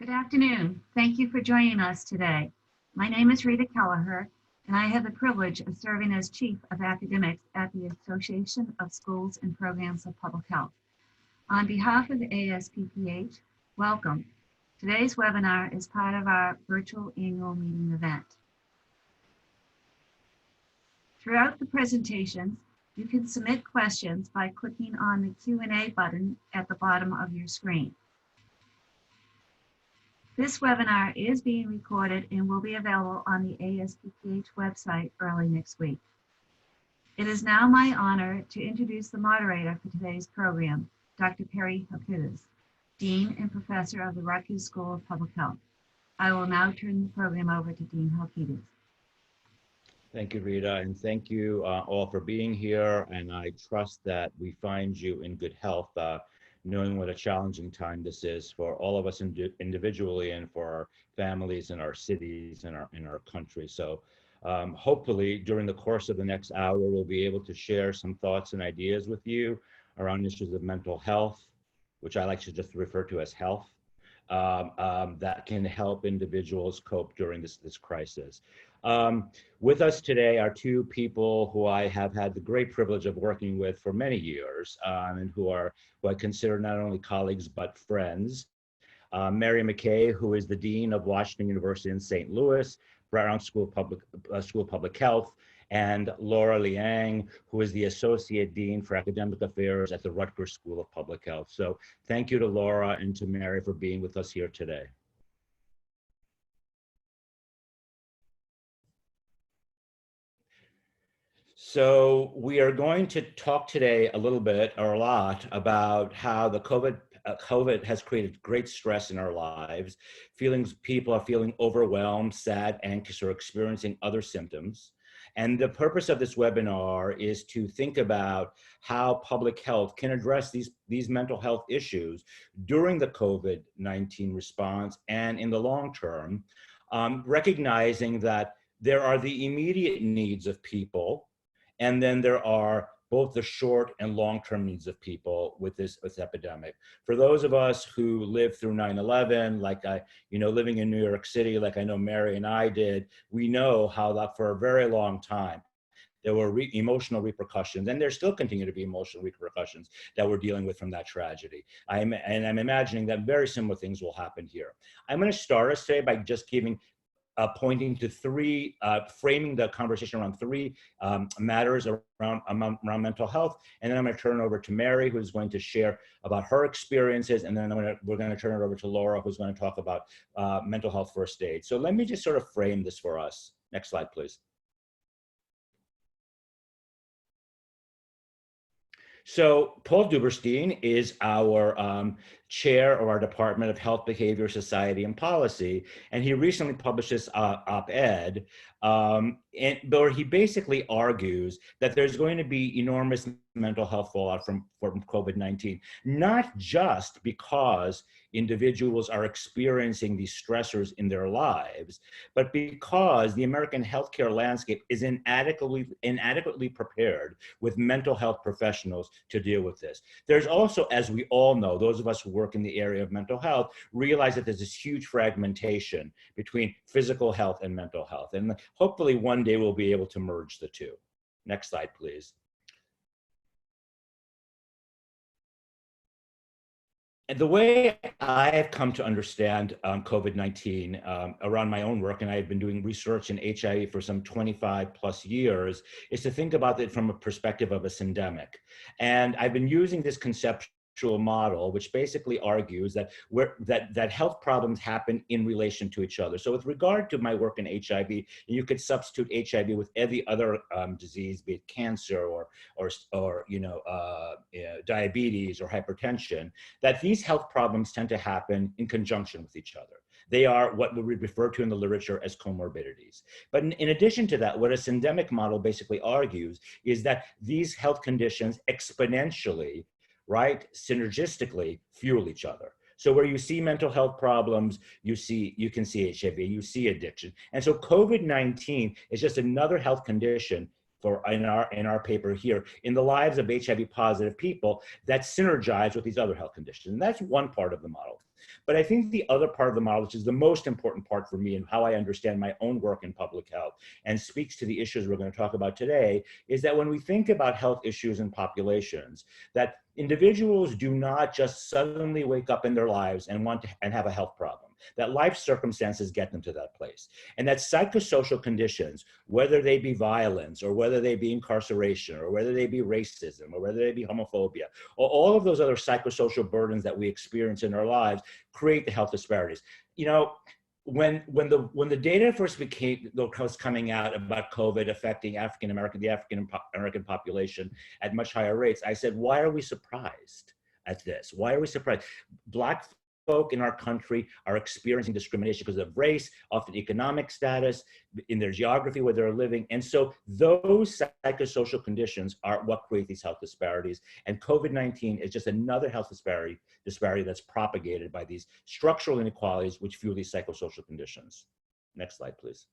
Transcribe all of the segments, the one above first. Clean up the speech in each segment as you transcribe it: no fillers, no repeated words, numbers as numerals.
Good afternoon. Thank you for joining us today. My name is Rita Kelleher, and I have the privilege of serving as Chief of Academics at the Association of Schools and Programs of Public Health. On behalf of the ASPPH, welcome. Today's webinar is part of our virtual annual meeting event. Throughout the presentations, you can submit questions by clicking on the Q&A button at the bottom of your screen. This webinar is being recorded and will be available on the ASPPH website early next week. It is now my honor to introduce the moderator for today's program, Dr. Perry Hokitis, Dean and Professor of the Rutgers School of Public Health. I will now turn the program over to Dean Hokitis. Thank you, Rita, and thank you all for being here. And I trust that we find you in good health, knowing what a challenging time this is for all of us individually and for our families and our cities and our country. So hopefully during the course of the next hour, we'll be able to share some thoughts and ideas with you around issues of mental health, which I like to just refer to as health, that can help individuals cope during this crisis. With us today are two people who I have had the great privilege of working with for many years, and who I consider not only colleagues but friends. Mary McKay, who is the Dean of Washington University in St. Louis, Brown School of Public Health, and Laura Liang, who is the Associate Dean for Academic Affairs at the Rutgers School of Public Health. So thank you to Laura and to Mary for being with us here today. So we are going to talk today a little bit or a lot about how the COVID has created great stress in our lives. People are feeling overwhelmed, sad, anxious, or experiencing other symptoms. And the purpose of this webinar is to think about how public health can address these mental health issues during the COVID-19 response and in the long term, recognizing that there are the immediate needs of people, and then there are both the short and long-term needs of people with this epidemic. For those of us who lived through 9/11, like living in New York City, like I know Mary and I did, we know how that for a very long time, there were emotional repercussions, and there still continue to be emotional repercussions that we're dealing with from that tragedy. I'm imagining that very similar things will happen here. I'm gonna start us today by just pointing to framing the conversation around three matters around mental health. And then I'm going to turn it over to Mary, who's going to share about her experiences. And then we're going to turn it over to Laura, who's going to talk about mental health first aid. So let me just sort of frame this for us. Next slide, please. So Paul Duberstein is our chair of our Department of Health, Behavior, Society, and Policy, and he recently published this op-ed where he basically argues that there's going to be enormous mental health fallout from COVID-19, not just because individuals are experiencing these stressors in their lives, but because the American healthcare landscape is inadequately prepared with mental health professionals to deal with this. There's also, as we all know, those of us who work in the area of mental health realize that there's this huge fragmentation between physical health and mental health. And hopefully one day we'll be able to merge the two. Next slide, please. And the way I have come to understand COVID-19 around my own work, and I have been doing research in HIV for some 25 plus years, is to think about it from a perspective of a syndemic. And I've been using this conceptual model, which basically argues that that health problems happen in relation to each other. So with regard to my work in HIV, you could substitute HIV with every other disease, be it cancer or diabetes or hypertension, that these health problems tend to happen in conjunction with each other. They are what we refer to in the literature as comorbidities. But in addition to that, what a syndemic model basically argues is that these health conditions exponentially, right, synergistically fuel each other. So where you see mental health problems, you can see HIV, you see addiction. And so COVID-19 is just another health condition in our paper here in the lives of HIV positive people that synergize with these other health conditions. And that's one part of the model. But I think the other part of the model, which is the most important part for me and how I understand my own work in public health and speaks to the issues we're going to talk about today, is that when we think about health issues in populations, that individuals do not just suddenly wake up in their lives and have a health problem, that life circumstances get them to that place, and that psychosocial conditions, whether they be violence or whether they be incarceration or whether they be racism or whether they be homophobia, or all of those other psychosocial burdens that we experience in our lives, create the health disparities. You know, when the data first was coming out about COVID affecting the African American population at much higher rates, I said, why are we surprised at this? Why are we surprised? Black folk in our country are experiencing discrimination because of race, often economic status, in their geography where they're living. And so those psychosocial conditions are what create these health disparities. And COVID-19 is just another health disparity that's propagated by these structural inequalities which fuel these psychosocial conditions. Next slide, please.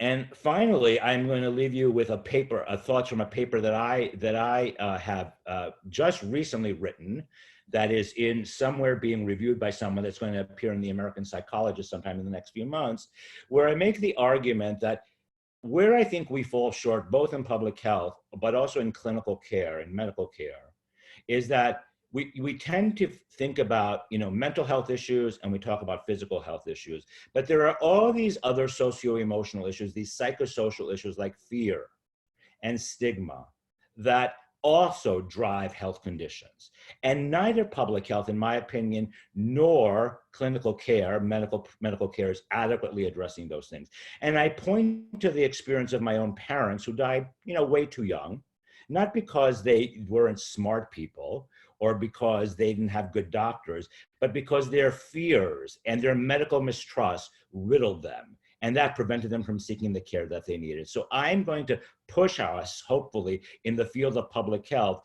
And finally, I'm going to leave you with thoughts from a paper that I have just recently written, that is somewhere being reviewed by someone, that's going to appear in the American Psychologist sometime in the next few months, where I make the argument that where I think we fall short, both in public health, but also in clinical care and medical care, is that we tend to think about, you know, mental health issues, and we talk about physical health issues, but there are all these other socio-emotional issues, these psychosocial issues like fear and stigma, that also drive health conditions. And neither public health, in my opinion, nor clinical care, medical care, is adequately addressing those things. And I point to the experience of my own parents who died, you know, way too young, not because they weren't smart people or because they didn't have good doctors, but because their fears and their medical mistrust riddled them. And that prevented them from seeking the care that they needed. So I'm going to push us, hopefully, in the field of public health,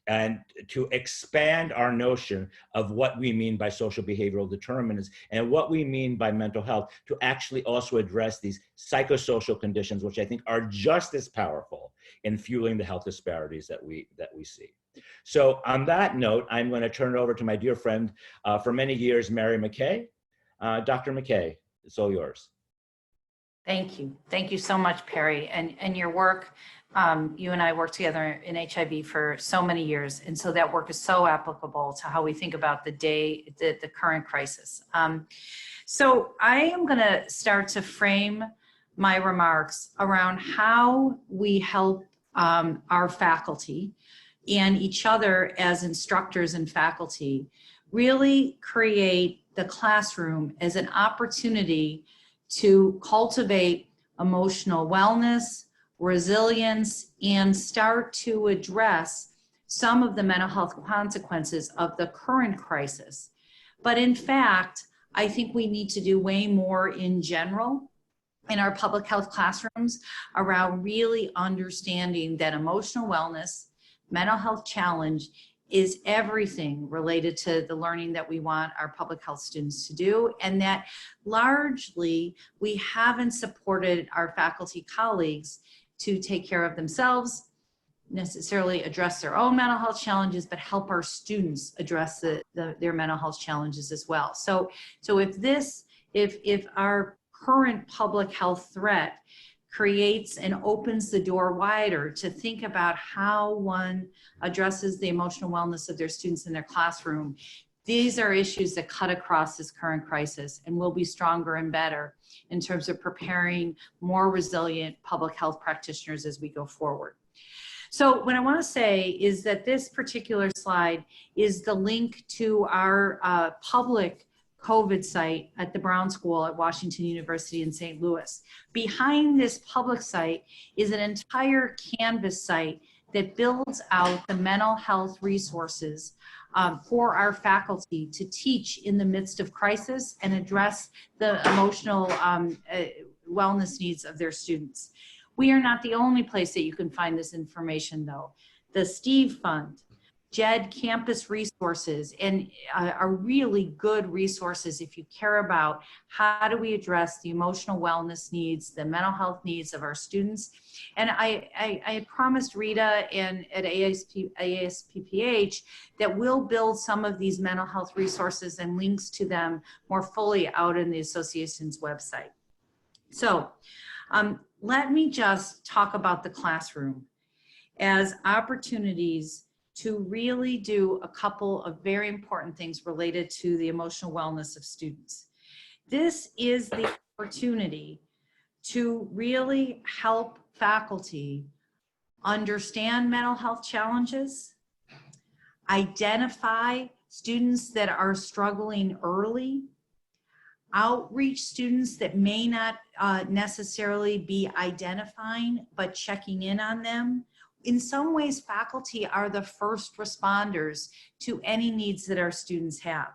and to expand our notion of what we mean by social behavioral determinants and what we mean by mental health, to actually also address these psychosocial conditions, which I think are just as powerful in fueling the health disparities that we see. So on that note, I'm going to turn it over to my dear friend for many years, Mary McKay. Dr. McKay, it's all yours. Thank you. Thank you so much, Perry. And your work, you and I worked together in HIV for so many years. And so that work is so applicable to how we think about the current crisis. So I am going to start to frame my remarks around how we help our faculty and each other as instructors and faculty really create the classroom as an opportunity to cultivate emotional wellness, resilience, and start to address some of the mental health consequences of the current crisis. But in fact, I think we need to do way more in general in our public health classrooms around really understanding that emotional wellness, mental health challenge is everything related to the learning that we want our public health students to do, and that largely we haven't supported our faculty colleagues to take care of themselves, necessarily address their own mental health challenges, but help our students address their mental health challenges as well. So if our current public health threat creates and opens the door wider to think about how one addresses the emotional wellness of their students in their classroom, these are issues that cut across this current crisis and will be stronger and better in terms of preparing more resilient public health practitioners as we go forward. So what I want to say is that this particular slide is the link to our public COVID site at the Brown School at Washington University in St. Louis. Behind this public site is an entire Canvas site that builds out the mental health resources for our faculty to teach in the midst of crisis and address the emotional wellness needs of their students. We are not the only place that you can find this information though. The Steve Fund, JED campus resources and are really good resources if you care about how do we address the emotional wellness needs, the mental health needs of our students. And I promised Rita and at ASPPH that we'll build some of these mental health resources and links to them more fully out in the association's website. So let me just talk about the classroom as opportunities to really do a couple of very important things related to the emotional wellness of students. This is the opportunity to really help faculty understand mental health challenges, identify students that are struggling early, outreach students that may not necessarily be identifying, but checking in on them. In some ways, faculty are the first responders to any needs that our students have.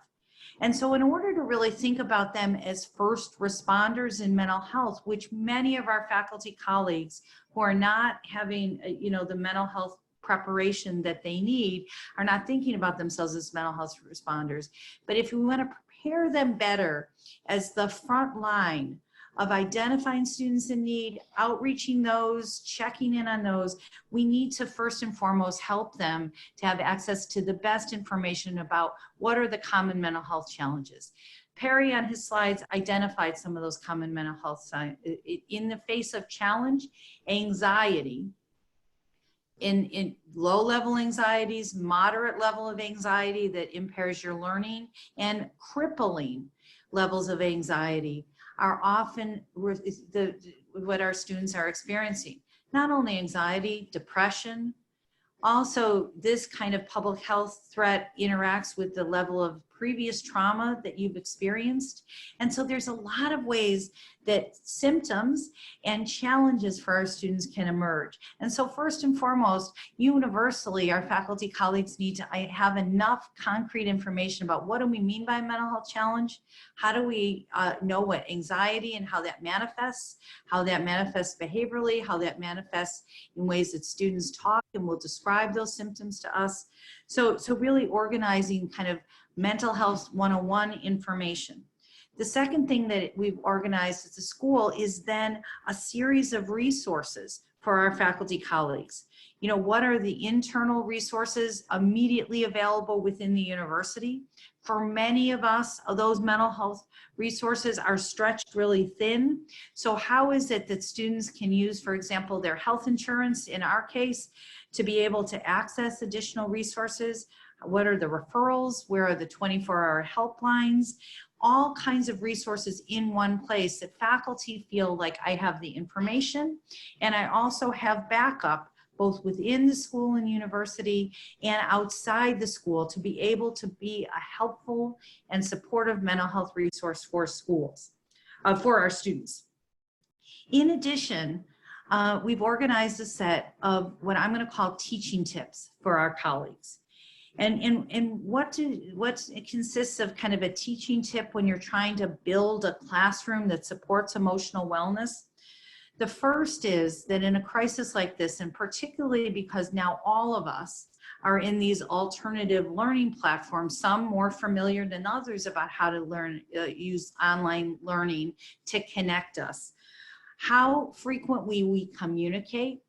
And so in order to really think about them as first responders in mental health, which many of our faculty colleagues who are not having, the mental health preparation that they need are not thinking about themselves as mental health responders. But if we want to prepare them better as the front line of identifying students in need, outreaching those, checking in on those, we need to first and foremost help them to have access to the best information about what are the common mental health challenges. Perry on his slides identified some of those common mental health signs. In the face of challenge, anxiety, in low-level anxieties, moderate level of anxiety that impairs your learning, and crippling levels of anxiety are often what our students are experiencing. Not only anxiety, depression, also this kind of public health threat interacts with the level of previous trauma that you've experienced. And so there's a lot of ways that symptoms and challenges for our students can emerge. And so first and foremost, universally, our faculty colleagues need to have enough concrete information about what do we mean by a mental health challenge? How do we know what anxiety and how that manifests behaviorally, how that manifests in ways that students talk and will describe those symptoms to us. So really organizing kind of mental health 101 information. The second thing that we've organized at the school is then a series of resources for our faculty colleagues. What are the internal resources immediately available within the university? For many of us, those mental health resources are stretched really thin. So how is it that students can use, for example, their health insurance, in our case, to be able to access additional resources? What are the referrals? Where are the 24-hour helplines? All kinds of resources in one place that faculty feel like I have the information and I also have backup both within the school and university and outside the school to be able to be a helpful and supportive mental health resource for schools, for our students. In addition, we've organized a set of what I'm going to call teaching tips for our colleagues. And what it consists of kind of a teaching tip when you're trying to build a classroom that supports emotional wellness. The first is that in a crisis like this, and particularly because now all of us are in these alternative learning platforms, some more familiar than others about how to learn, use online learning to connect us. How frequently we communicate,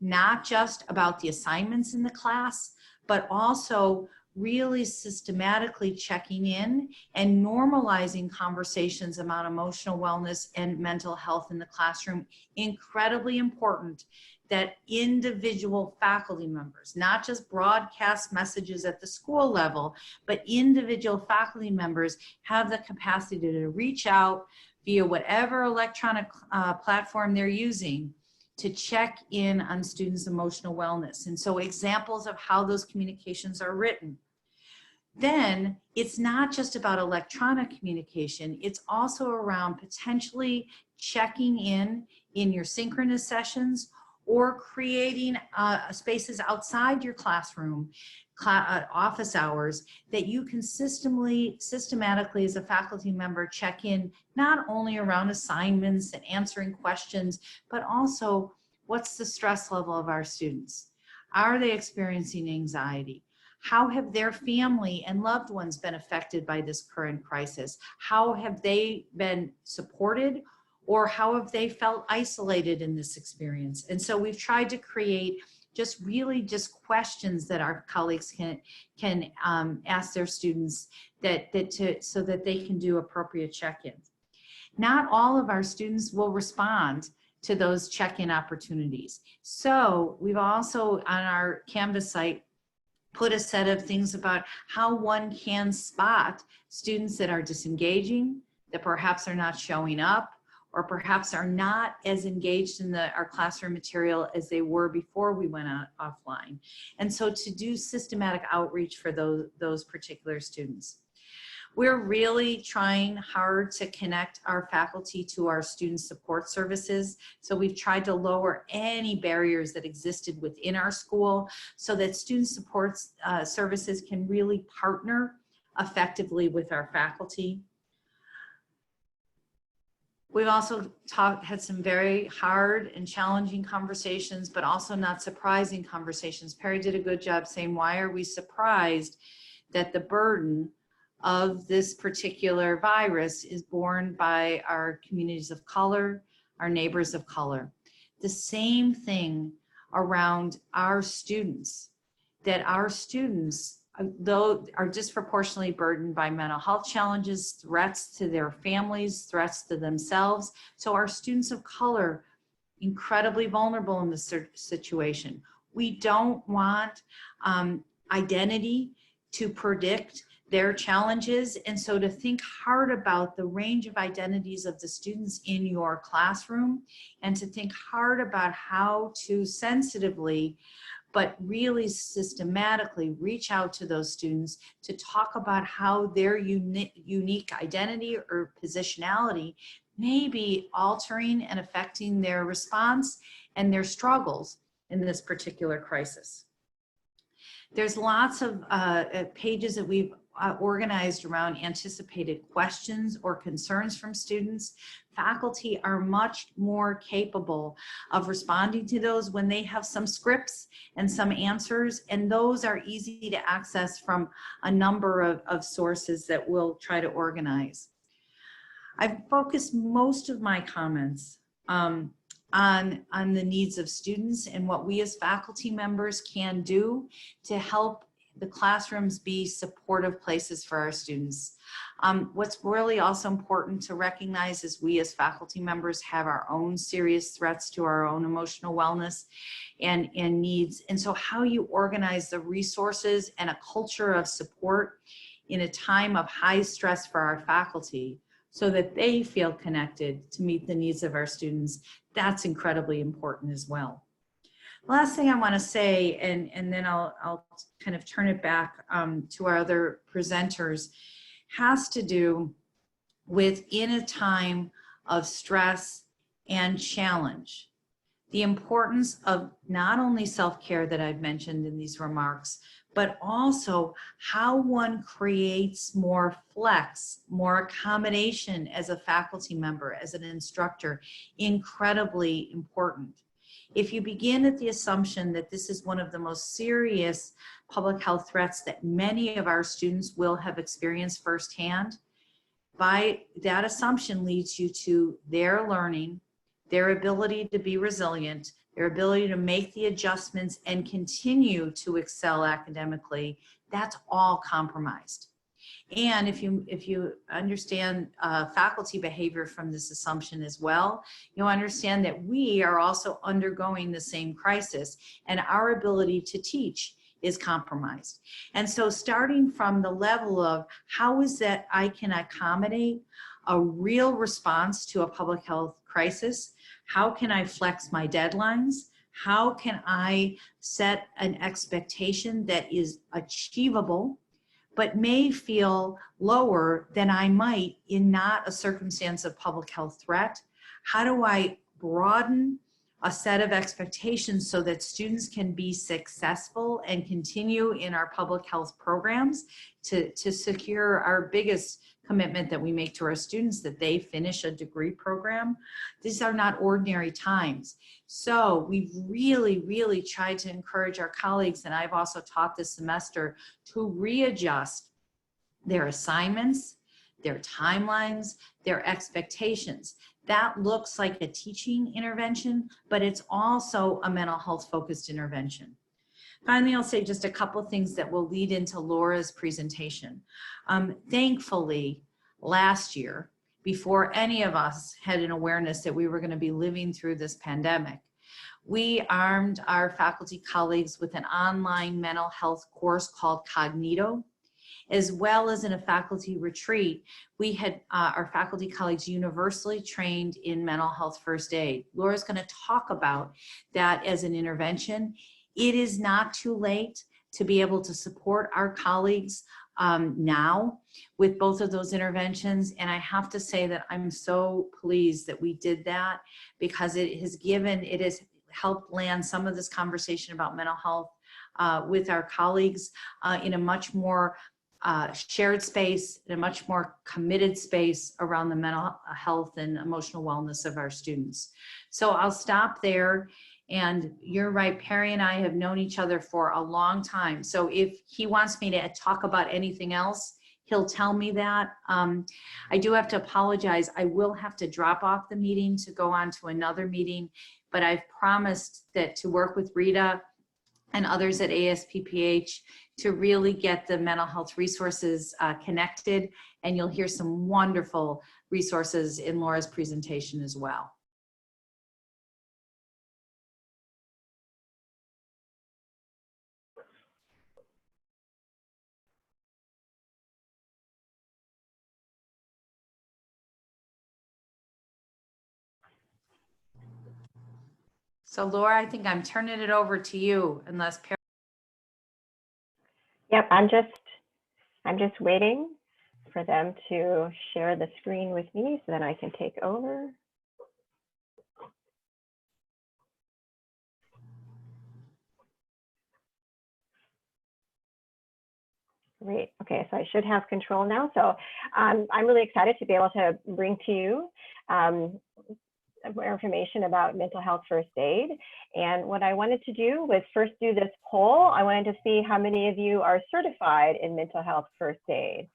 not just about the assignments in the class, but also really systematically checking in and normalizing conversations about emotional wellness and mental health in the classroom. Incredibly important that individual faculty members, not just broadcast messages at the school level, but individual faculty members have the capacity to reach out via whatever electronic platform they're using to check in on students' emotional wellness. And so examples of how those communications are written. Then it's not just about electronic communication, it's also around potentially checking in your synchronous sessions or creating spaces outside your classroom, office hours, that you can systematically as a faculty member check in not only around assignments and answering questions, but also what's the stress level of our students? Are they experiencing anxiety? How have their family and loved ones been affected by this current crisis? How have they been supported, or how have they felt isolated in this experience? And so we've tried to create just questions that our colleagues can ask their students so that they can do appropriate check-ins. Not all of our students will respond to those check-in opportunities. So we've also on our Canvas site put a set of things about how one can spot students that are disengaging, that perhaps are not showing up, or perhaps are not as engaged in our classroom material as they were before we went offline. And so to do systematic outreach for those particular students. We're really trying hard to connect our faculty to our student support services. So we've tried to lower any barriers that existed within our school so that student support services can really partner effectively with our faculty. We've also had some very hard and challenging conversations, but also not surprising conversations. Perry did a good job saying, why are we surprised that the burden of this particular virus is borne by our communities of color, our neighbors of color? The same thing around our students, that our students, though, are disproportionately burdened by mental health challenges, threats to their families, threats to themselves. So our students of color, incredibly vulnerable in this situation. We don't want identity to predict their challenges, and so to think hard about the range of identities of the students in your classroom, and to think hard about how to sensitively but really systematically reach out to those students to talk about how their unique identity or positionality may be altering and affecting their response and their struggles in this particular crisis. There's lots of pages that we've organized around anticipated questions or concerns from students. Faculty are much more capable of responding to those when they have some scripts and some answers, and those are easy to access from a number of sources that we'll try to organize. I've focused most of my comments on the needs of students and what we as faculty members can do to help the classrooms be supportive places for our students. What's really also important to recognize is we as faculty members have our own serious threats to our own emotional wellness and needs. And so how you organize the resources and a culture of support in a time of high stress for our faculty so that they feel connected to meet the needs of our students, that's incredibly important as well. Last thing I want to say, and then I'll kind of turn it back to our other presenters, has to do with, in a time of stress and challenge, the importance of not only self-care that I've mentioned in these remarks, but also how one creates more flex, more accommodation as a faculty member, as an instructor, incredibly important. If you begin at the assumption that this is one of the most serious public health threats that many of our students will have experienced firsthand, by that assumption leads you to their learning, their ability to be resilient, their ability to make the adjustments and continue to excel academically. That's all compromised. And if you understand faculty behavior from this assumption as well, you'll understand that we are also undergoing the same crisis, and our ability to teach is compromised. And so starting from the level of how is that I can accommodate a real response to a public health crisis, how can I flex my deadlines, how can I set an expectation that is achievable but may feel lower than I might in not a circumstance of public health threat? How do I broaden a set of expectations so that students can be successful and continue in our public health programs to secure our biggest commitment that we make to our students, that they finish a degree program. These are not ordinary times. So we've really tried to encourage our colleagues, and I've also taught this semester, to readjust their assignments, their timelines, their expectations. That looks like a teaching intervention, but it's also a mental health focused intervention. Finally, I'll say just a couple things that will lead into Laura's presentation. Thankfully, last year, before any of us had an awareness that we were going to be living through this pandemic, we armed our faculty colleagues with an online mental health course called Cognito, as well as in a faculty retreat. We had our faculty colleagues universally trained in mental health first aid. Laura's going to talk about that as an intervention. It is not too late to be able to support our colleagues now with both of those interventions. And I have to say that I'm so pleased that we did that, because it has helped land some of this conversation about mental health with our colleagues in a much more shared space, in a much more committed space around the mental health and emotional wellness of our students. So I'll stop there. And you're right, Perry and I have known each other for a long time. So if he wants me to talk about anything else, he'll tell me that. I do have to apologize. I will have to drop off the meeting to go on to another meeting, but I've promised that to work with Rita and others at ASPPH to really get the mental health resources connected. And you'll hear some wonderful resources in Laura's presentation as well. So Laura, I think I'm turning it over to you, unless Perry. Yep, I'm just waiting for them to share the screen with me so that I can take over. Great. Okay, so I should have control now. So I'm really excited to be able to bring to you more information about mental health first aid. And what I wanted to do was first do this poll. I wanted to see how many of you are certified in mental health first aid.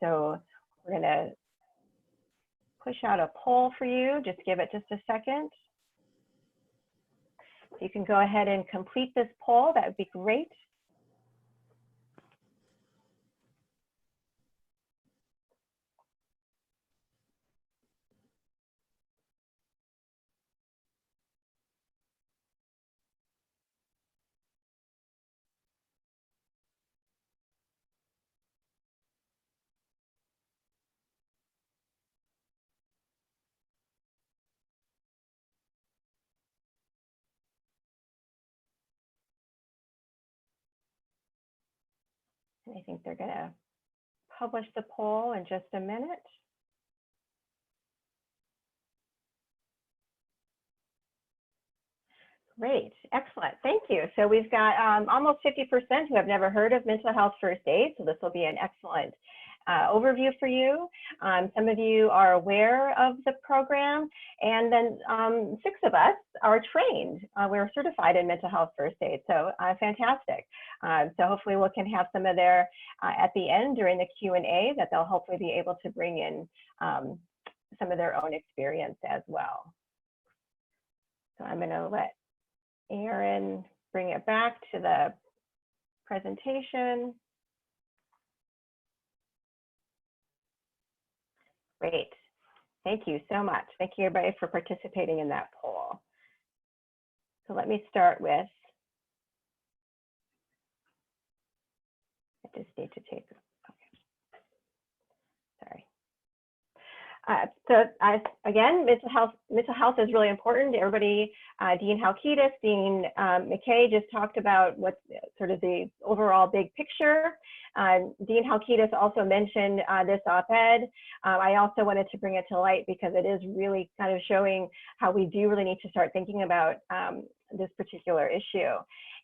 So we're going to push out a poll for you. Just give it just a second. You can go ahead and complete this poll. That would be great. And I think they're going to publish the poll in just a minute. Great, excellent, thank you. So we've got almost 50% who have never heard of mental health first aid, so this will be an excellent overview for you. Some of you are aware of the program, and then 6 of us are trained. We're certified in mental health first aid, so fantastic. So hopefully we can have some of their, at the end during the Q&A, that they'll hopefully be able to bring in some of their own experience as well. So I'm gonna let Aaron bring it back to the presentation. Great. Thank you so much. Thank you everybody for participating in that poll. So let me start with, I just need to take, okay. Sorry. Again, mental health is really important. Everybody, Dean Halkitis, Dean McKay just talked about what's sort of the overall big picture. Dean Halkitis also mentioned this op-ed. I also wanted to bring it to light because it is really kind of showing how we do really need to start thinking about this particular issue.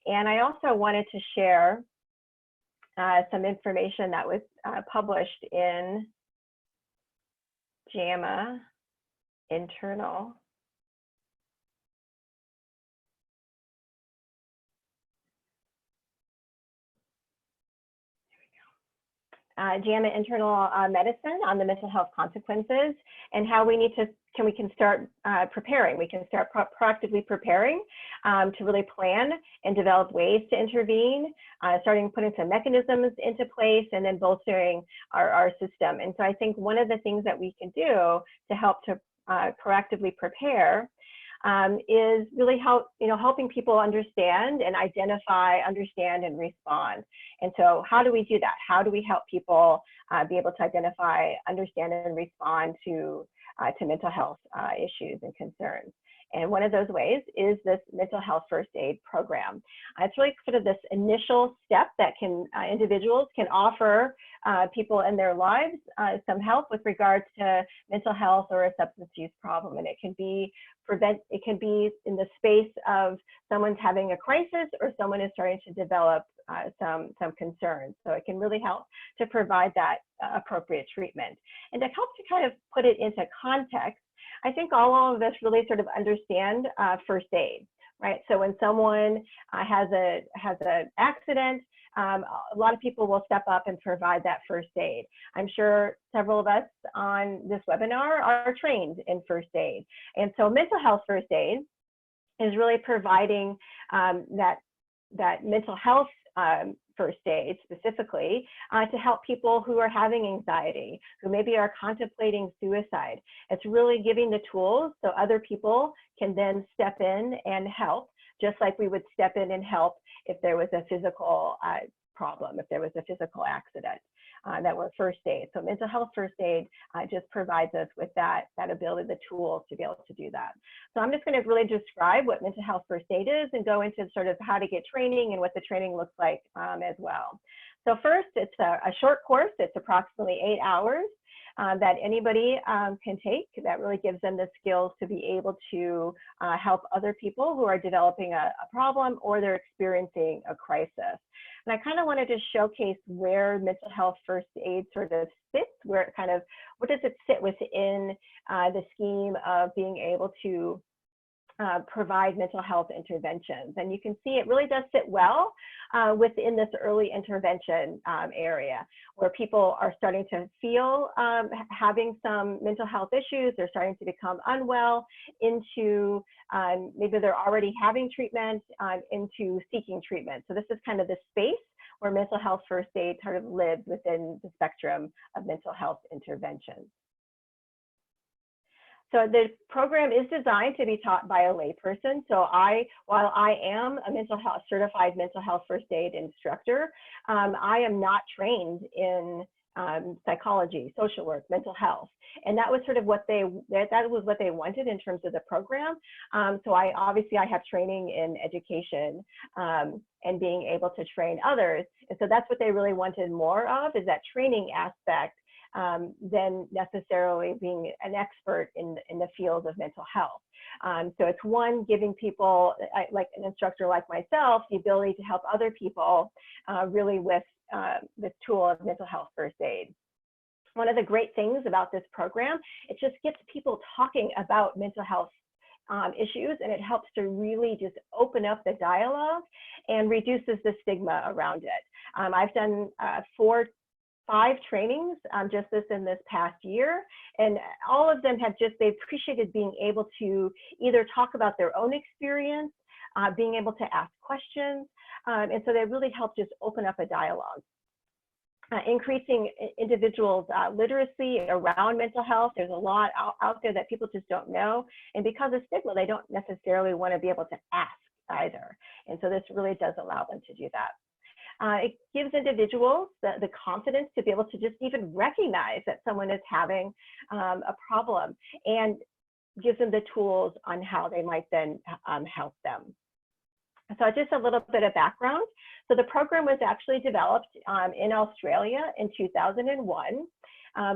And I also wanted to share some information that was published in JAMA Internal. JAMA Internal Medicine on the mental health consequences and how we need to, we can start preparing. We can start proactively preparing to really plan and develop ways to intervene, starting putting some mechanisms into place and then bolstering our system. And so I think one of the things that we can do to help to proactively prepare is really helping people understand and identify, understand, and respond. And so how do we do that? How do we help people be able to identify, understand, and respond to mental health issues and concerns? And one of those ways is this mental health first aid program. It's really sort of this initial step that individuals can offer people in their lives some help with regards to mental health or a substance use problem. And it can be in the space of someone's having a crisis or someone is starting to develop some concerns. So it can really help to provide that appropriate treatment. And to help to kind of put it into context, I think all of us really sort of understand first aid, right? So when someone has an accident, a lot of people will step up and provide that first aid. I'm sure several of us on this webinar are trained in first aid. And so mental health first aid is really providing that mental health first aid specifically to help people who are having anxiety, who maybe are contemplating suicide. It's really giving the tools so other people can then step in and help, just like we would step in and help if there was a physical problem, if there was a physical accident. That were first aid. So mental health first aid just provides us with that ability, the tools to be able to do that. So I'm just going to really describe what mental health first aid is and go into sort of how to get training and what the training looks like as well. So first, it's a short course. It's approximately 8 hours that anybody can take. That really gives them the skills to be able to help other people who are developing a problem or they're experiencing a crisis. And I kind of wanted to showcase where mental health first aid sort of sits, where it kind of, what does it sit within the scheme of being able to provide mental health interventions. And you can see it really does sit well within this early intervention area where people are starting to feel having some mental health issues, they're starting to become unwell, into maybe they're already having treatment, into seeking treatment. So this is kind of the space where mental health first aid sort of lives within the spectrum of mental health interventions. So the program is designed to be taught by a layperson. So while I am a certified mental health first aid instructor, I am not trained in psychology, social work, mental health. And that was sort of what they wanted in terms of the program. So I have training in education and being able to train others. And so that's what they really wanted more of, is that training aspect than necessarily being an expert in the field of mental health. So it's one, giving people, like an instructor like myself, the ability to help other people really with the tool of mental health first aid. One of the great things about this program, it just gets people talking about mental health issues, and it helps to really just open up the dialogue and reduces the stigma around it. I've done 5 trainings just in this past year, and all of them have they appreciated being able to either talk about their own experience, being able to ask questions, and so they really help just open up a dialogue. Increasing individuals' literacy around mental health. There's a lot out there that people just don't know, and because of stigma, they don't necessarily want to be able to ask either, and so this really does allow them to do that. It gives individuals the confidence to be able to just even recognize that someone is having a problem, and gives them the tools on how they might then help them. So just a little bit of background. So the program was actually developed in Australia in 2001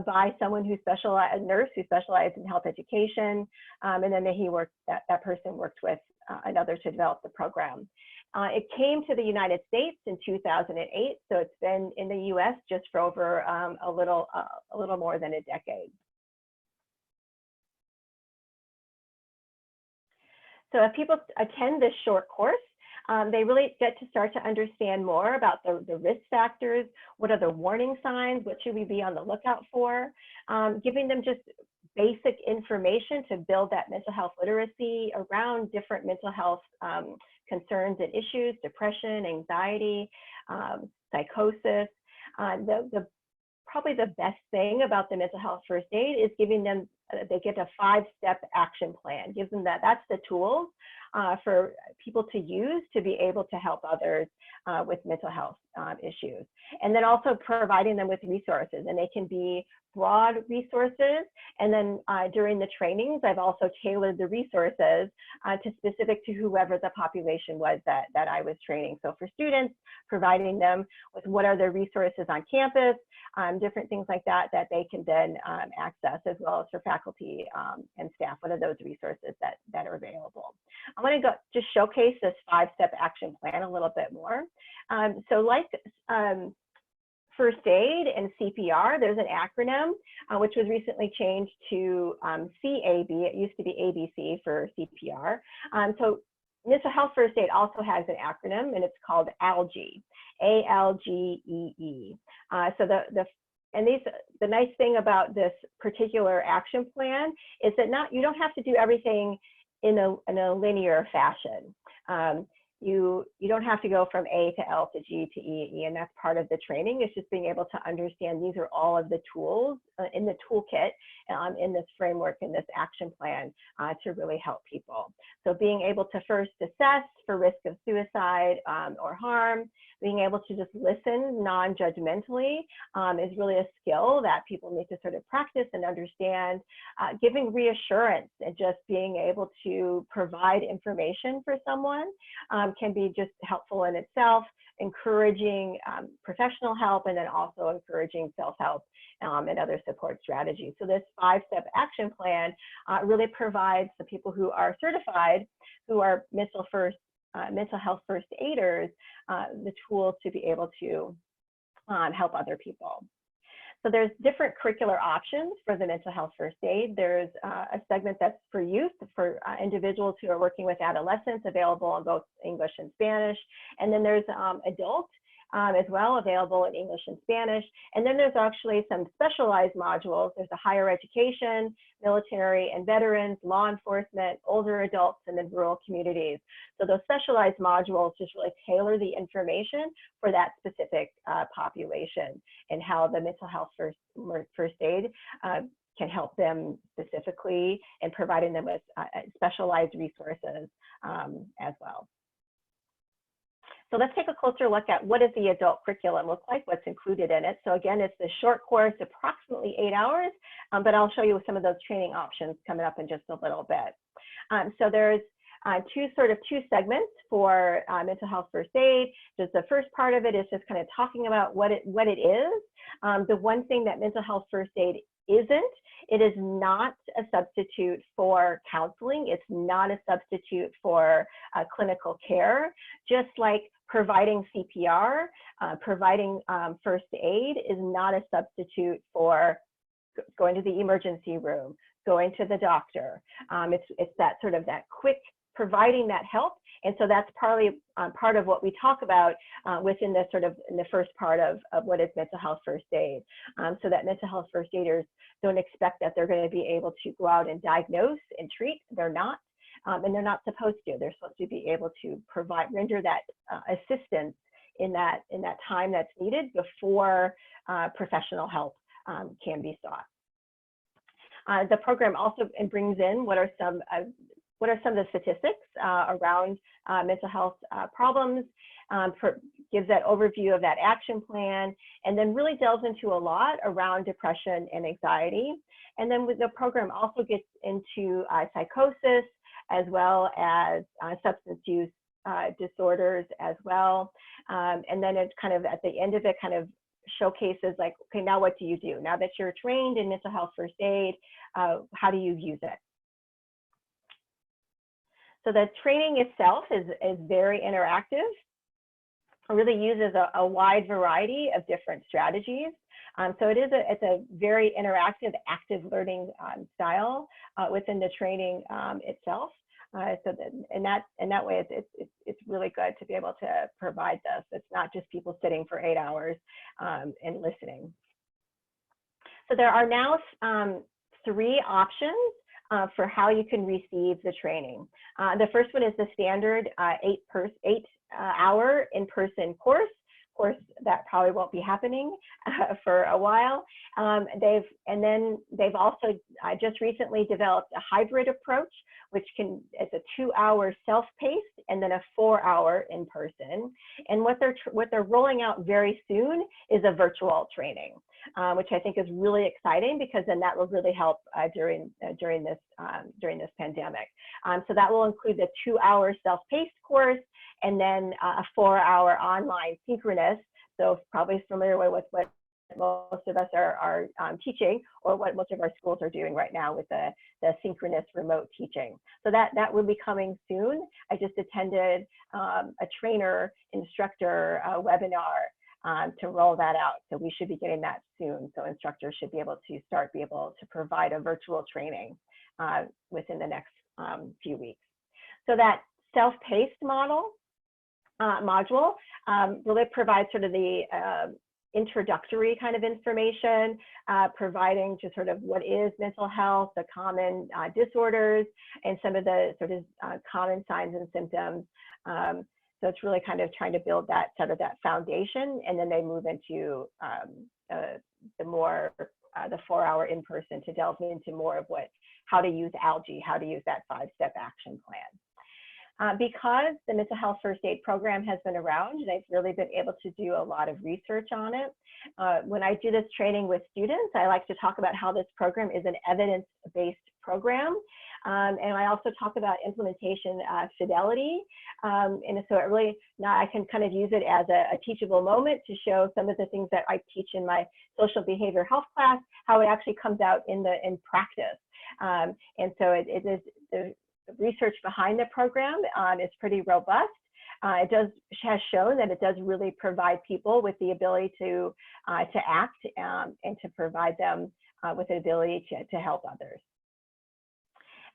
by someone who specialized, a nurse who specialized in health education, and then that person worked with another to develop the program. It came to the United States in 2008, so it's been in the U.S. just for over a little more than a decade. So if people attend this short course, they really get to start to understand more about the risk factors, what are the warning signs, what should we be on the lookout for, giving them just basic information to build that mental health literacy around different mental health concerns and issues, depression, anxiety, psychosis. Probably the best thing about the mental health first aid is giving them, they get a 5-step action plan, gives them that's the tools for people to use to be able to help others with mental health issues. And then also providing them with resources, and they can be broad resources. And then during the trainings, I've also tailored the resources to specific to whoever the population was that I was training. So for students, providing them with what are the resources on campus, different things like that they can then access, as well as for faculty and staff, what are those resources that are available. I'm going to just showcase this 5-step action plan a little bit more. So like first aid and CPR, there's an acronym which was recently changed to CAB. It used to be ABC for CPR. So mental health first aid also has an acronym, and it's called ALGEE, ALGEE. So the nice thing about this particular action plan is that you don't have to do everything in a linear fashion. You don't have to go from A to L to G to E, and that's part of the training. It's just being able to understand these are all of the tools in the toolkit in this framework, in this action plan to really help people. So being able to first assess for risk of suicide or harm, being able to just listen non-judgmentally is really a skill that people need to sort of practice and understand. Giving reassurance and just being able to provide information for someone can be just helpful in itself, encouraging professional help, and then also encouraging self-help and other support strategies. So this 5-step action plan really provides the people who are certified, who are mental health first aiders, the tools to be able to help other people. So there's different curricular options for the mental health first aid. There's a segment that's for youth, for individuals who are working with adolescents, available in both English and Spanish. And then there's adult as well, available in English and Spanish. And then there's actually some specialized modules. There's a higher education, military and veterans, law enforcement, older adults, and then rural communities. So those specialized modules just really tailor the information for that specific population, and how the mental health first aid can help them specifically, and providing them with specialized resources as well. So let's take a closer look at what does the adult curriculum look like, what's included in it. So again, it's the short course, approximately 8 hours, but I'll show you some of those training options coming up in just a little bit. So there's two segments for mental health first aid. Just the first part of it is just kind of talking about what it is. The one thing that mental health first aid isn't, it is not a substitute for counseling. It's not a substitute for clinical care. Just like providing CPR, providing first aid is not a substitute for going to the emergency room, going to the doctor. It's that sort of that quick providing that help. And so that's partly part of what we talk about within the sort of in the first part of what is mental health first aid. So that mental health first aiders don't expect that they're going to be able to go out and diagnose and treat. They're not, and they're not supposed to. They're supposed to be able to render that assistance in that time that's needed before professional help can be sought. The program also brings in what are some of the statistics around mental health problems, gives that overview of that action plan, and then really delves into a lot around depression and anxiety. And then with the program also gets into psychosis, as well as substance use disorders as well. And then it kind of, at the end of it, kind of showcases like, okay, now what do you do? Now that you're trained in mental health first aid, how do you use it? So the training itself is very interactive. It really uses a wide variety of different strategies. So it's a very interactive, active learning style within the training itself. So that, in that way, it's really good to be able to provide this. It's not just people sitting for 8 hours and listening. So there are now 3 options for how you can receive the training. The first one is the standard 8-hour in-person course. Of course, that probably won't be happening for a while. They've also just recently developed a hybrid approach, which it's a 2-hour self-paced and then a 4-hour in-person. And what they're rolling out very soon is a virtual training, which I think is really exciting, because then that will really help during this pandemic. So that will include the 2-hour self-paced course, and then a 4-hour online synchronous. So probably familiar with what most of us are teaching, or what most of our schools are doing right now with the synchronous remote teaching. So that will be coming soon. I just attended a trainer instructor webinar to roll that out. So we should be getting that soon. So instructors should be able to provide a virtual training within the next few weeks. So that self-paced module really provides sort of the introductory kind of information, providing just sort of what is mental health, the common disorders, and some of the sort of common signs and symptoms. So it's really kind of trying to build that sort of that foundation, and then they move into the 4-hour in-person to delve into more of how to use ALGE, how to use that 5-step action plan. Because the mental health first aid program has been around, they've really been able to do a lot of research on it. When I do this training with students, I like to talk about how this program is an evidence-based program. And I also talk about implementation fidelity. And so it really, now I can kind of use it as a teachable moment to show some of the things that I teach in my social behavior health class, how it actually comes out in practice. And so it is, the research behind the program is pretty robust. It has shown that it does really provide people with the ability to act and to provide them with the ability to help others.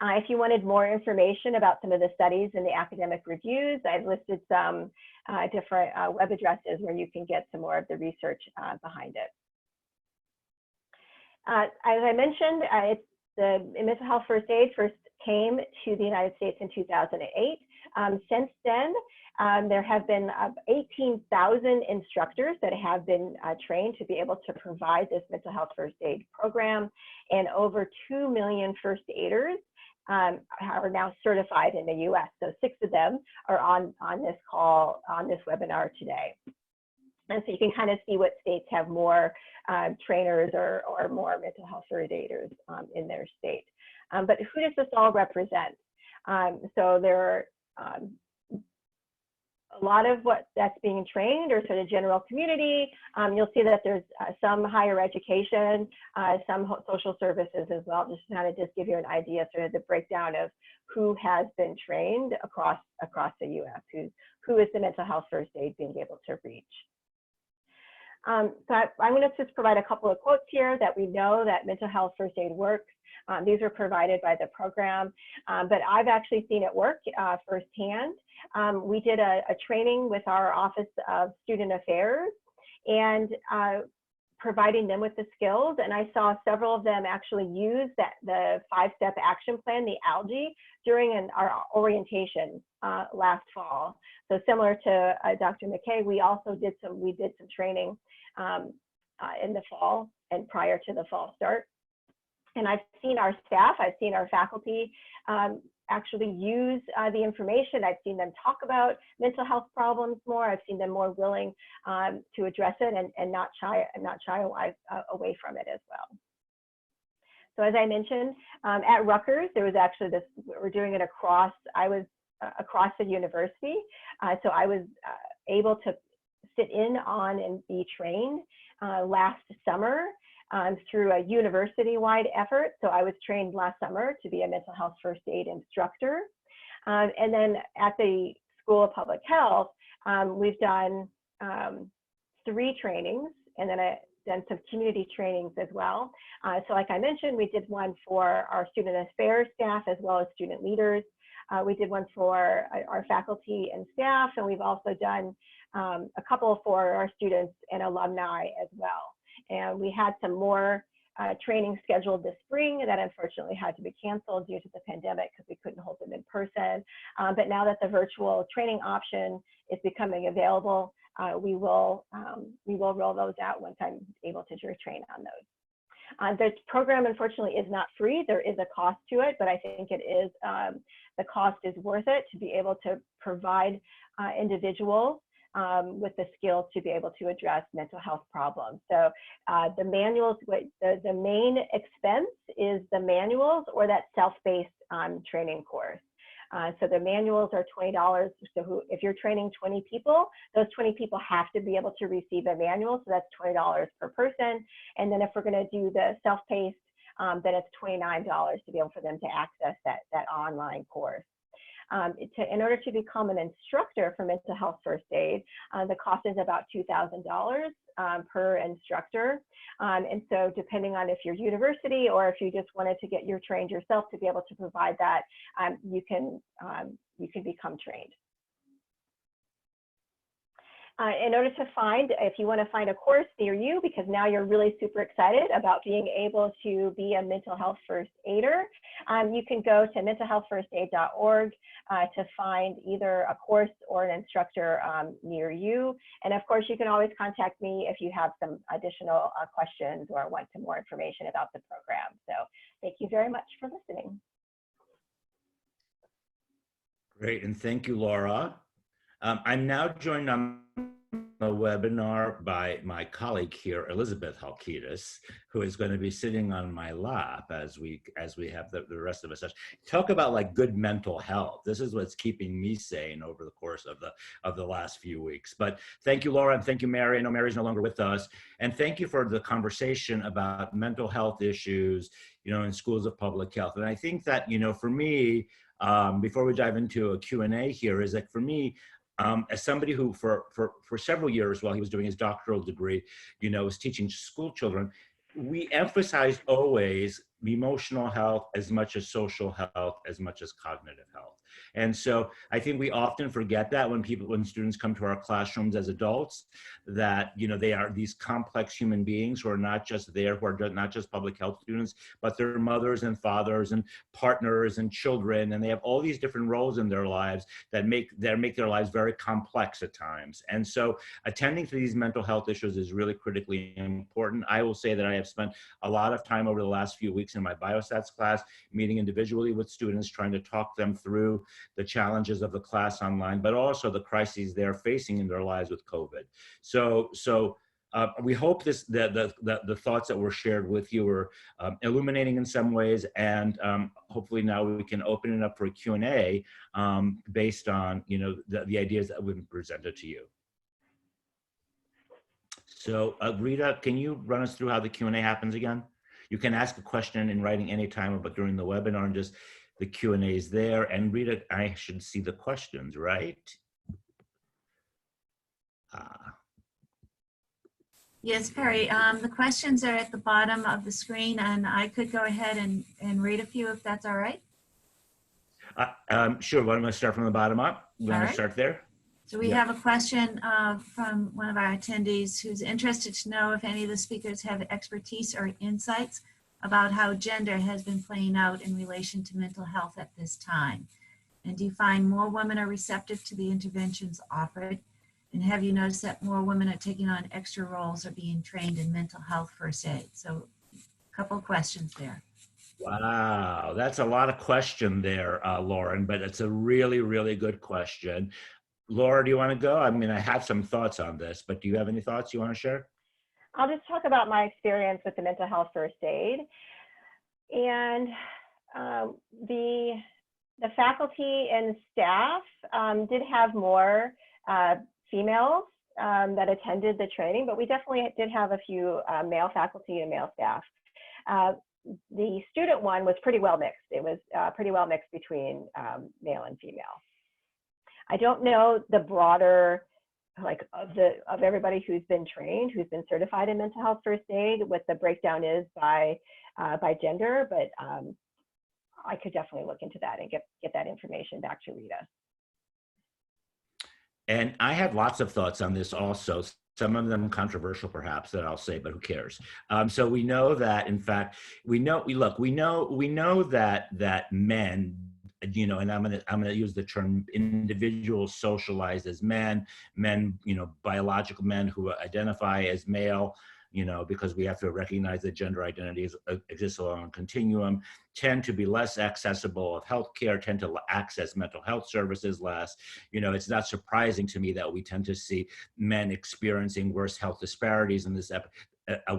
If you wanted more information about some of the studies and the academic reviews, I've listed some different web addresses where you can get some more of the research behind it. As I mentioned, the mental health first aid first came to the United States in 2008. Since then, there have been 18,000 instructors that have been trained to be able to provide this mental health first aid program, and over 2 million first aiders are now certified in the US. So 6 of them are on this call, on this webinar today. And so you can kind of see what states have more trainers or more mental health first aiders in their state. But who does this all represent? So there are a lot of what that's being trained or sort of general community. You'll see that there's some higher education, some social services as well, just to kind of just give you an idea, sort of the breakdown of who has been trained across the US, who is the mental health first aid being able to reach. So I'm going to just provide a couple of quotes here that we know that mental health first aid works. These are provided by the program, but I've actually seen it work firsthand. We did a training with our Office of Student Affairs and providing them with the skills, and I saw several of them actually use the 5-step action plan, the ALGE, during our orientation last fall. So similar to Dr. McKay, we did some training in the fall and prior to the fall start. And I've seen our staff, I've seen our faculty actually use the information. I've seen them talk about mental health problems more. I've seen them more willing to address it and not shy away from it as well. So as I mentioned, at Rutgers, there was actually this, we're doing it across the university. So I was able to sit in on and be trained last summer through a university-wide effort. So I was trained last summer to be a mental health first aid instructor. And then at the School of Public Health, we've done 3 trainings, and then I done some community trainings as well. So like I mentioned, we did one for our student affairs staff as well as student leaders. We did one for our faculty and staff, and we've also done a couple for our students and alumni as well. And we had some more training scheduled this spring that unfortunately had to be canceled due to the pandemic because we couldn't hold them in person. But now that the virtual training option is becoming available, we will roll those out once I'm able to train on those. The program, unfortunately, is not free. There is a cost to it, but I think it is, the cost is worth it to be able to provide individuals with the skills to be able to address mental health problems. So the manuals, the main expense is the manuals or that self-paced training course. So the manuals are $20. So if you're training 20 people, those 20 people have to be able to receive a manual. So that's $20 per person. And then if we're going to do the self-paced, then it's $29 to be able for them to access that online course. In order to become an instructor for mental health first aid, the cost is about $2,000 per instructor. And so depending on if you're university or if you just wanted to get trained yourself to be able to provide that, you can become trained. In order to if you want to find a course near you, because now you're really super excited about being able to be a mental health first aider, you can go to mentalhealthfirstaid.org to find either a course or an instructor near you. And of course, you can always contact me if you have some additional questions or want some more information about the program. So thank you very much for listening. Great, and thank you, Laura. I'm now joined on the webinar by my colleague here, Elizabeth Halkitis, who is going to be sitting on my lap as we have the rest of us. Talk about like good mental health. This is what's keeping me sane over the course of the last few weeks. But thank you, Laura, and thank you, Mary. I know Mary's no longer with us. And thank you for the conversation about mental health issues, in schools of public health. And I think that, for me, before we dive into a Q&A here, is that for me, as somebody who for several years while he was doing his doctoral degree, was teaching school children, we emphasized always emotional health as much as social health, as much as cognitive health. And so I think we often forget that when students come to our classrooms as adults, that, they are these complex human beings who are not just there, who are not just public health students, but they're mothers and fathers and partners and children. And they have all these different roles in their lives that make their lives very complex at times. And so attending to these mental health issues is really critically important. I will say that I have spent a lot of time over the last few weeks in my biostats class, meeting individually with students, trying to talk them through the challenges of the class online, but also the crises they're facing in their lives with COVID. So we hope the thoughts that were shared with you are illuminating in some ways, and hopefully now we can open it up for a Q&A based on the ideas that have been presented to you. So Rita, can you run us through how the Q&A happens again? You can ask a question in writing anytime, but during the webinar, and just the Q&A is there. And Rita, I should see the questions, right? Yes, Perry, the questions are at the bottom of the screen, and I could go ahead and read a few if that's all right. Sure, why don't I start from the bottom up? You want to start there? So we have a question from one of our attendees who's interested to know if any of the speakers have expertise or insights about how gender has been playing out in relation to mental health at this time. And do you find more women are receptive to the interventions offered? And have you noticed that more women are taking on extra roles or being trained in mental health first aid? So a couple of questions there. Wow, that's a lot of question there, Lauren, but it's a really, really good question. Laura, do you want to go? I mean, I have some thoughts on this, but do you have any thoughts you want to share? I'll just talk about my experience with the mental health first aid. And the faculty and staff did have more females that attended the training, but we definitely did have a few male faculty and male staff. The student one was pretty well mixed. It was pretty well mixed between male and female. I don't know the broader, like of everybody who's been trained, who's been certified in mental health first aid, what the breakdown is by gender, but I could definitely look into that and get that information back to Rita. And I have lots of thoughts on this also. Some of them controversial, perhaps, that I'll say, but who cares? So we know that, in fact, we know that men, you know, and I'm gonna use the term individuals socialized as men, you know, biological men who identify as male, you know, because we have to recognize that gender identities exist along a continuum, tend to be less accessible of healthcare, tend to access mental health services less. You know, it's not surprising to me that we tend to see men experiencing worse health disparities in this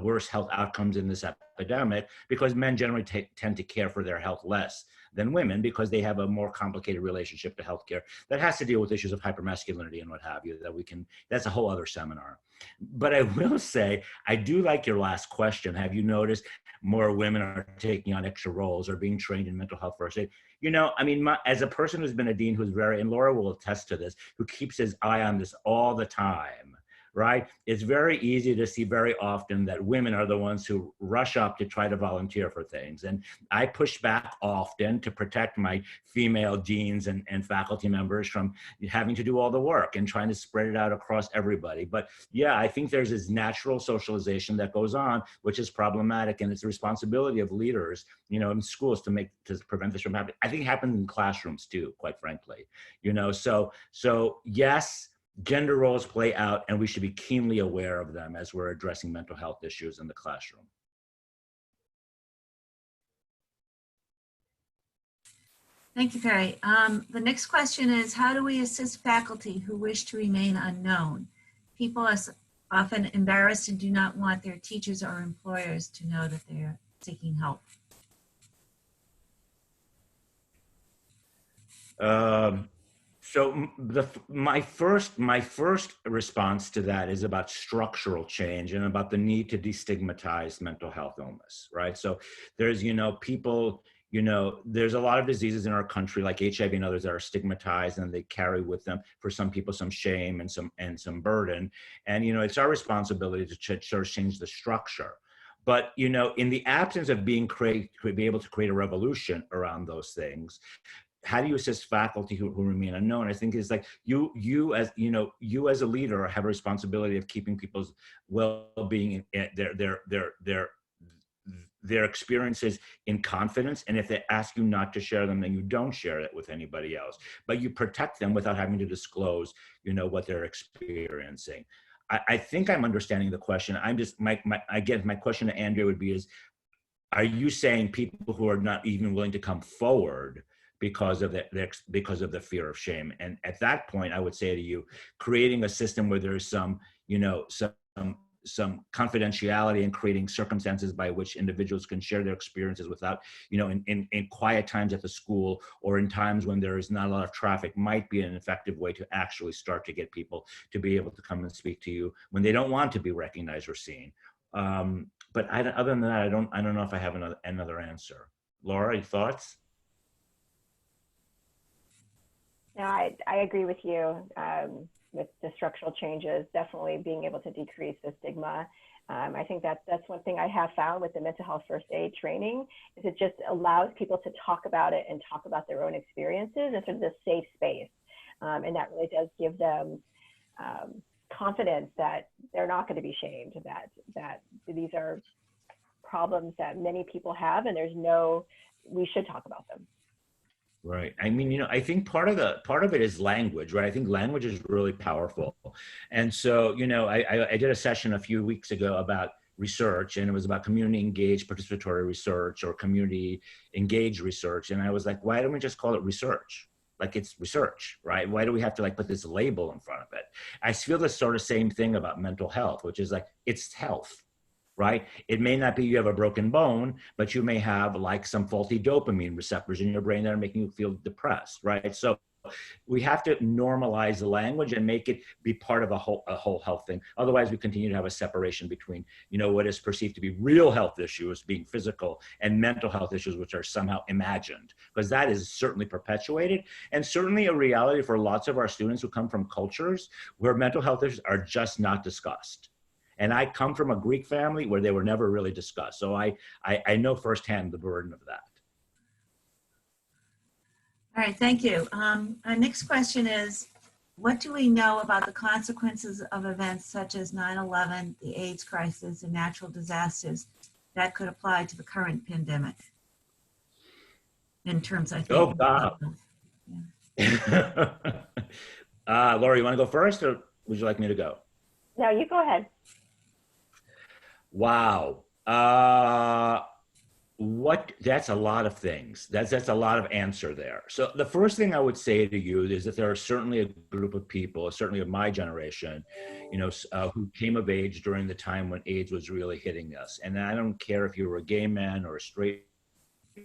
worse health outcomes in this epidemic, because men generally tend to care for their health less than women, because they have a more complicated relationship to healthcare that has to deal with issues of hypermasculinity and what have you, that we can, that's a whole other seminar. But I will say, I do like your last question. Have you noticed more women are taking on extra roles or being trained in mental health first aid? You know, I mean, as a person who's been a dean who's very, and Laura will attest to this, who keeps his eye on this all the time, right? It's very easy to see very often that women are the ones who rush up to try to volunteer for things. And I push back often to protect my female deans and faculty members from having to do all the work and trying to spread it out across everybody. But yeah, I think there's this natural socialization that goes on, which is problematic. And it's the responsibility of leaders, you know, in schools to prevent this from happening. I think it happens in classrooms too, quite frankly, you know, so yes, gender roles play out, and we should be keenly aware of them as we're addressing mental health issues in the classroom. Thank you, Perry. The next question is, how do we assist faculty who wish to remain unknown? People are often embarrassed and do not want their teachers or employers to know that they're seeking help. So my first response to that is about structural change and about the need to destigmatize mental health illness, right? So there's, you know, people, you know, there's a lot of diseases in our country like HIV and others that are stigmatized, and they carry with them, for some people, some shame and some burden. And, you know, it's our responsibility to sort of change the structure. But, you know, in the absence of be able to create a revolution around those things, how do you assist faculty who remain unknown? I think it's like you as a leader have a responsibility of keeping people's well-being, their experiences in confidence. And if they ask you not to share them, then you don't share it with anybody else. But you protect them without having to disclose, you know, what they're experiencing. I think I'm understanding the question. I'm just my question to Andrea would be are you saying people who are not even willing to come forward because of the fear of shame? And at that point, I would say to you, creating a system where there's some, you know, some confidentiality and creating circumstances by which individuals can share their experiences without, you know, in quiet times at the school or in times when there is not a lot of traffic, might be an effective way to actually start to get people to be able to come and speak to you when they don't want to be recognized or seen. But other than that, I don't know if I have another answer. Laura, any thoughts? No, I agree with you with the structural changes, definitely being able to decrease the stigma. I think that's one thing I have found with the mental health first aid training, is it just allows people to talk about it and talk about their own experiences in sort of this safe space. And that really does give them confidence that they're not going to be shamed, that these are problems that many people have, and we should talk about them. Right. I mean, you know, I think part of it is language, right? I think language is really powerful. And so, you know, I did a session a few weeks ago about research, and it was about community engaged participatory research or community engaged research. And I was like, why don't we just call it research? Like, it's research, right? Why do we have to like put this label in front of it? I feel the sort of same thing about mental health, which is like, it's health, right? It may not be you have a broken bone, but you may have like some faulty dopamine receptors in your brain that are making you feel depressed, right? So we have to normalize the language and make it be part of a whole health thing. Otherwise, we continue to have a separation between, you know, what is perceived to be real health issues being physical and mental health issues, which are somehow imagined, because that is certainly perpetuated and certainly a reality for lots of our students who come from cultures where mental health issues are just not discussed. And I come from a Greek family where they were never really discussed. So I know firsthand the burden of that. All right, thank you. Our next question is, what do we know about the consequences of events such as 9/11, the AIDS crisis, and natural disasters that could apply to the current pandemic? In terms, I think. Oh, God. Laura, you want to go first, or would you like me to go? No, you go ahead. Wow. That's a lot of things. That's a lot of answer there. So the first thing I would say to you is that there are certainly a group of people, certainly of my generation, you know, who came of age during the time when AIDS was really hitting us. And I don't care if you were a gay man or a straight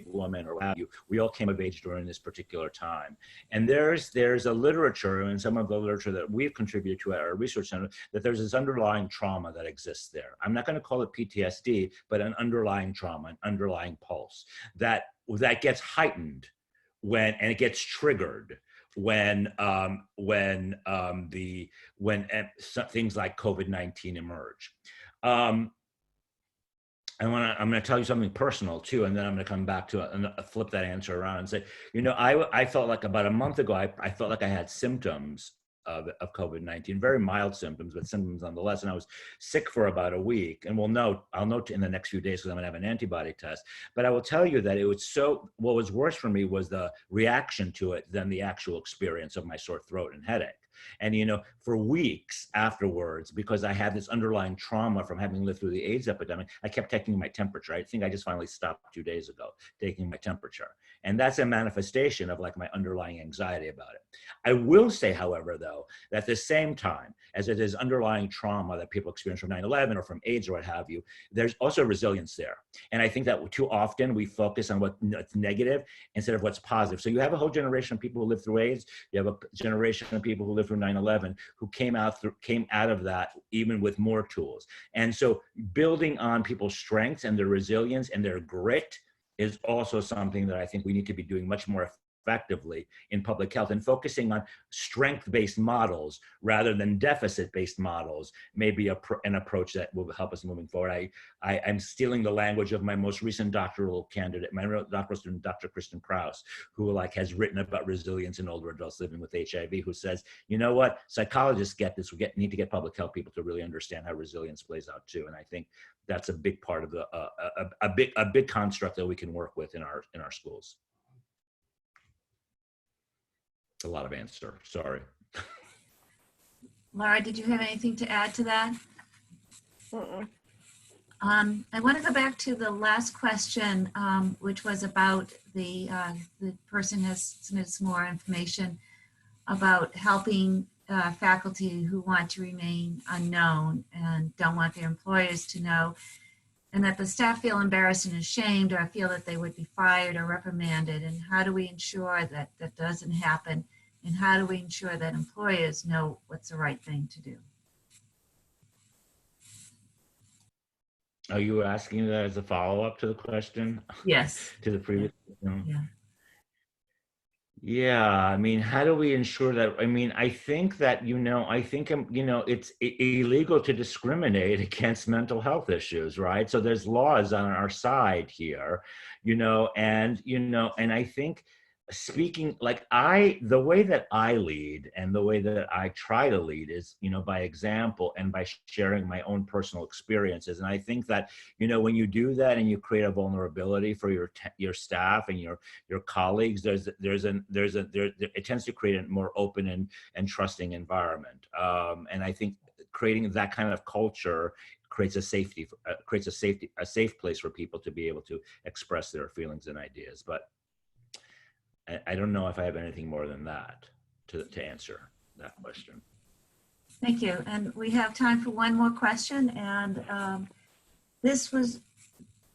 woman or what have you, we all came of age during this particular time. And there's a literature, and some of the literature that we've contributed to at our research center, that there's this underlying trauma that exists there. I'm not going to call it PTSD, but an underlying trauma, an underlying pulse that gets heightened and it gets triggered when things like COVID-19 emerge. I'm going to tell you something personal too, and then I'm going to come back to it and flip that answer around and say, you know, I felt like about a month ago, I felt like I had symptoms of COVID-19, very mild symptoms, but symptoms nonetheless. And I was sick for about a week. And I'll note in the next few days because I'm going to have an antibody test. But I will tell you that what was worse for me was the reaction to it than the actual experience of my sore throat and headache. And, you know, for weeks afterwards, because I had this underlying trauma from having lived through the AIDS epidemic, I kept taking my temperature. I think I just finally stopped 2 days ago taking my temperature. And that's a manifestation of like my underlying anxiety about it. I will say, however, though, that at the same time as it is underlying trauma that people experience from 9/11 or from AIDS or what have you, there's also resilience there. And I think that too often we focus on what's negative instead of what's positive. So you have a whole generation of people who lived through AIDS. You have a generation of people who lived through 9/11 who came out of that even with more tools. And so building on people's strengths and their resilience and their grit is also something that I think we need to be doing much more effectively in public health, and focusing on strength-based models rather than deficit-based models may be an approach that will help us moving forward. I'm stealing the language of my most recent doctoral candidate, my doctoral student, Dr. Kristen Krause, who has written about resilience in older adults living with HIV, who says, you know what, psychologists get this, need to get public health people to really understand how resilience plays out too. And I think that's a big part of a big construct that we can work with in our schools. A lot of answer, sorry. Laura, did you have anything to add to that? Mm-mm. I want to go back to the last question, which was about the person has submitted some more information about helping faculty who want to remain unknown and don't want their employers to know, and that the staff feel embarrassed and ashamed or feel that they would be fired or reprimanded. And how do we ensure that that doesn't happen? And how do we ensure that employers know what's the right thing to do? Are you asking that as a follow-up to the question? Yes. To the previous? Yeah. Yeah, I mean, how do we ensure that? I mean, I think that, it's illegal to discriminate against mental health issues, right? So there's laws on our side here, and I think speaking the way that I lead and the way that I try to lead is, by example and by sharing my own personal experiences. And I think that, when you do that and you create a vulnerability for your staff and your colleagues, it tends to create a more open and trusting environment. And I think creating that kind of culture creates a safe place for people to be able to express their feelings and ideas. But I don't know if I have anything more than that to answer that question. Thank you. And we have time for one more question. And this was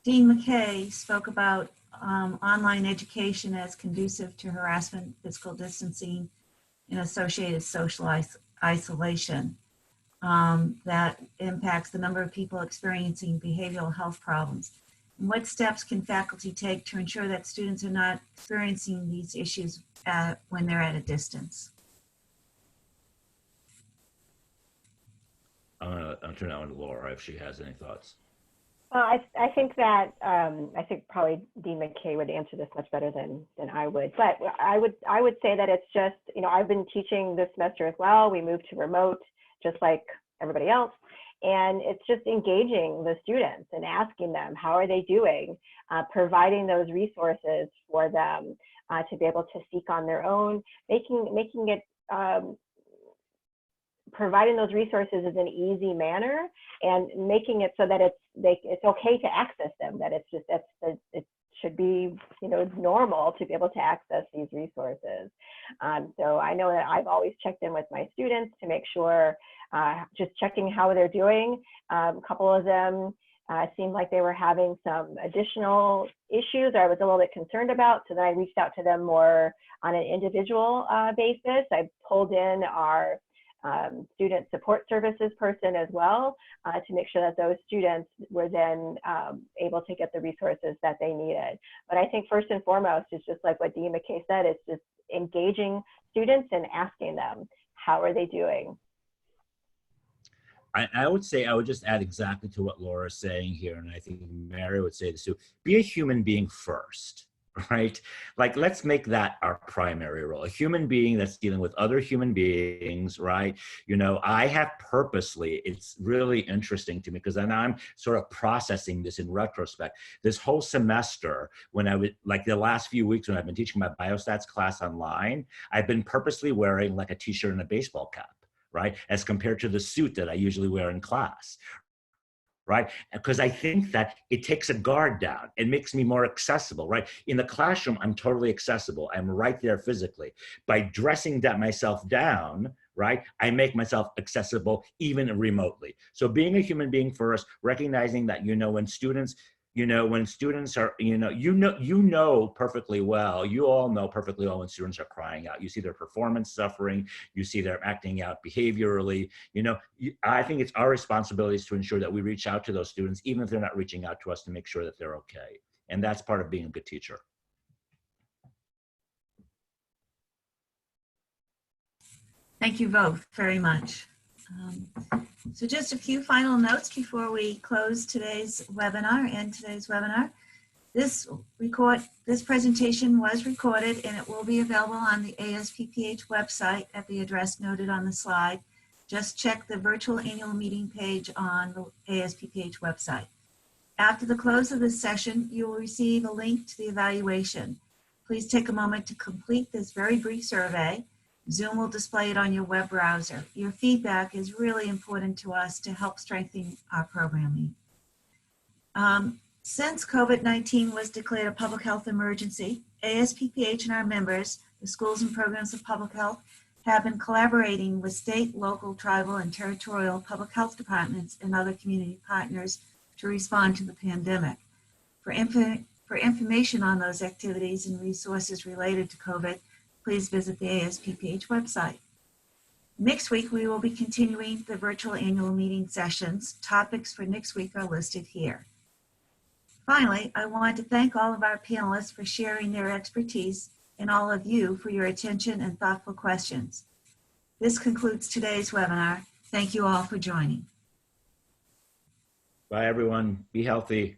Dean McKay spoke about online education as conducive to harassment, physical distancing, and associated social isolation that impacts the number of people experiencing behavioral health problems. And what steps can faculty take to ensure that students are not experiencing these issues when they're at a distance? I'll turn it on to Laura if she has any thoughts. Well, I think that I think probably Dean McKay would answer this much better than I would. But I would say that it's just, you know, I've been teaching this semester as well. We moved to remote just like everybody else, and it's just engaging the students and asking them how are they doing, providing those resources for them to be able to seek on their own, making it. Providing those resources in an easy manner and making it so that it's okay to access them, that it's just it should be, you know, normal to be able to access these resources. So I know that I've always checked in with my students to make sure, just checking how they're doing. A couple of them seemed like they were having some additional issues I was a little bit concerned about. So then I reached out to them more on an individual basis. I pulled in our student support services person as well to make sure that those students were then able to get the resources that they needed. But I think first and foremost is just like what Dean McKay said, it's just engaging students and asking them, how are they doing? I would say, I would just add exactly to what Laura's saying here, and I think Mary would say this too, be a human being first. Right? Like, let's make that our primary role. A human being that's dealing with other human beings, right? You know, I have purposely, it's really interesting to me because then I'm sort of processing this in retrospect. This whole semester, when I would, like the last few weeks when I've been teaching my biostats class online, I've been purposely wearing like a t-shirt and a baseball cap, right? As compared to the suit that I usually wear in class. Right? Because I think that it takes a guard down. It makes me more accessible, right? In the classroom, I'm totally accessible. I'm right there physically. By dressing myself down, right, I make myself accessible even remotely. So being a human being first, recognizing that, you know, when students are, you know perfectly well, you all know perfectly well when students are crying out. You see their performance suffering, you see they're acting out behaviorally. You know, I think it's our responsibilities to ensure that we reach out to those students, even if they're not reaching out to us, to make sure that they're okay. And that's part of being a good teacher. Thank you both very much. So just a few final notes before we close today's webinar. This presentation was recorded and it will be available on the ASPPH website at the address noted on the slide. Just check the virtual annual meeting page on the ASPPH website. After the close of this session, you will receive a link to the evaluation. Please take a moment to complete this very brief survey. Zoom will display it on your web browser. Your feedback is really important to us to help strengthen our programming. Since COVID-19 was declared a public health emergency, ASPPH and our members, the schools and programs of public health, have been collaborating with state, local, tribal, and territorial public health departments and other community partners to respond to the pandemic. For information on those activities and resources related to COVID, please visit the ASPPH website. Next week, we will be continuing the virtual annual meeting sessions. Topics for next week are listed here. Finally, I want to thank all of our panelists for sharing their expertise and all of you for your attention and thoughtful questions. This concludes today's webinar. Thank you all for joining. Bye, everyone. Be healthy.